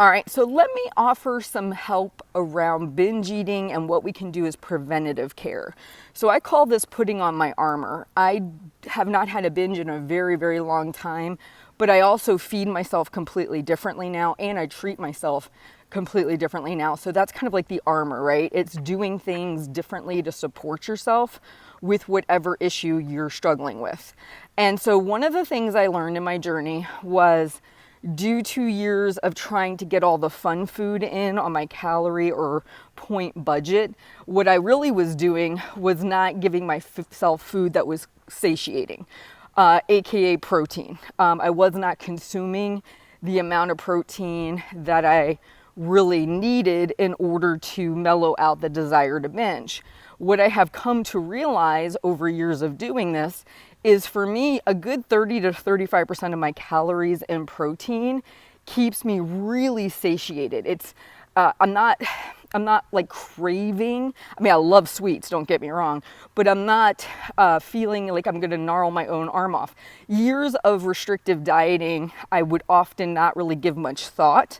All right, so let me offer some help around binge eating and what we can do as preventative care. So I call this putting on my armor. I have not had a binge in a very, very long time, but I also feed myself completely differently now, and I treat myself completely differently now. So that's kind of like the armor, right? It's doing things differently to support yourself with whatever issue you're struggling with. And so one of the things I learned in my journey was, due to years of trying to get all the fun food in on my calorie or point budget, what I really was doing was not giving myself food that was satiating, aka protein. I was not consuming the amount of protein that I really needed in order to mellow out the desire to binge. What I have come to realize over years of doing this is, for me, a good 30 to 35% of my calories and protein keeps me really satiated. It's I'm not like craving. I mean, I love sweets, don't get me wrong, but I'm not feeling like I'm going to gnarl my own arm off. Years of restrictive dieting, I would often not really give much thought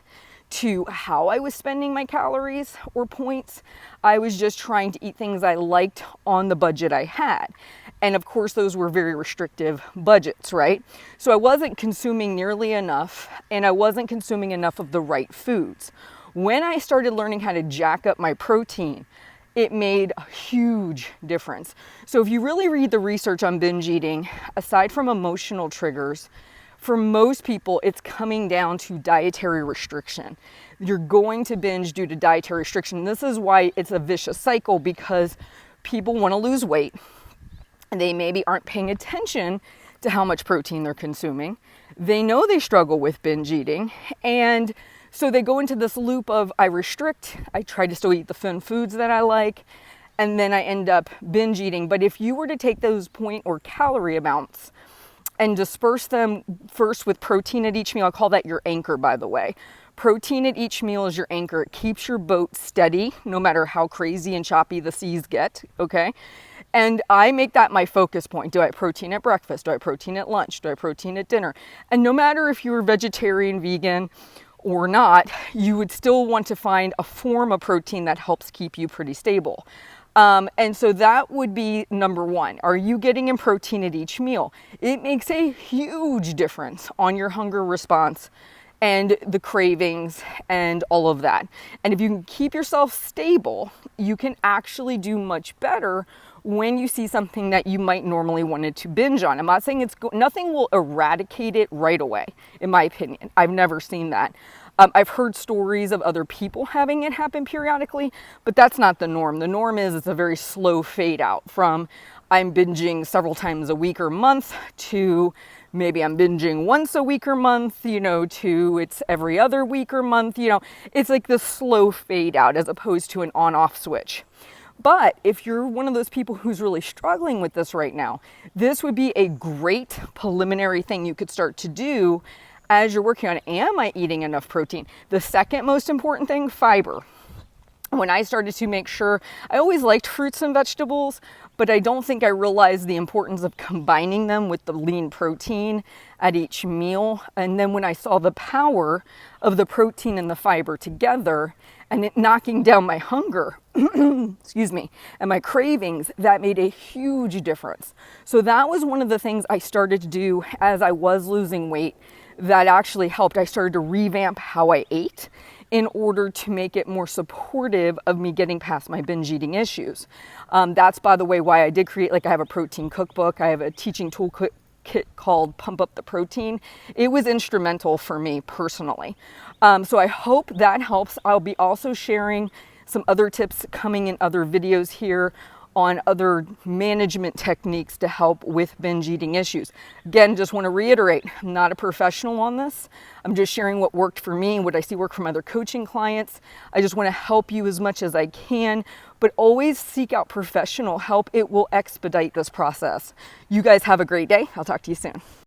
to how I was spending my calories or points. I was just trying to eat things I liked on the budget I had. And of course, those were very restrictive budgets, right? So I wasn't consuming nearly enough, and I wasn't consuming enough of the right foods. When I started learning how to jack up my protein, it made a huge difference. So if you really read the research on binge eating, aside from emotional triggers, for most people, it's coming down to dietary restriction. You're going to binge due to dietary restriction. This is why it's a vicious cycle, because people want to lose weight. They maybe aren't paying attention to how much protein they're consuming. They know they struggle with binge eating. And so they go into this loop of, I restrict, I try to still eat the fun foods that I like, and then I end up binge eating. But if you were to take those point or calorie amounts and disperse them first with protein at each meal, I call that your anchor, by the way. Protein at each meal is your anchor. It keeps your boat steady, no matter how crazy and choppy the seas get, okay? And I make that my focus point. Do I have protein at breakfast? Do I have protein at lunch? Do I have protein at dinner? And no matter if you're vegetarian, vegan, or not, you would still want to find a form of protein that helps keep you pretty stable. And so that would be number one. Are you getting in protein at each meal? It makes a huge difference on your hunger response and the cravings and all of that. And if you can keep yourself stable, you can actually do much better when you see something that you might normally want to binge on. I'm not saying nothing will eradicate it right away, in my opinion. I've never seen that. I've heard stories of other people having it happen periodically, but that's not the norm. The norm is it's a very slow fade out from I'm binging several times a week or month to maybe I'm binging once a week or month, to it's every other week or month, it's like the slow fade out as opposed to an on-off switch. But if you're one of those people who's really struggling with this right now, this would be a great preliminary thing you could start to do as you're working on, am I eating enough protein? The second most important thing, fiber. When I started to make sure, I always liked fruits and vegetables, but I don't think I realized the importance of combining them with the lean protein at each meal. And then when I saw the power of the protein and the fiber together and it knocking down my hunger, excuse me, and my cravings, that made a huge difference. So that was one of the things I started to do as I was losing weight that actually helped. I started to revamp how I ate in order to make it more supportive of me getting past my binge eating issues. That's, by the way, why I did create, I have a protein cookbook. I have a teaching toolkit called Pump Up the Protein. It was instrumental for me personally. So I hope that helps. I'll be also sharing some other tips coming in other videos here on other management techniques to help with binge eating issues. Again, just want to reiterate, I'm not a professional on this. I'm just sharing what worked for me and what I see work from other coaching clients. I just want to help you as much as I can, but always seek out professional help. It will expedite this process. You guys have a great day. I'll talk to you soon.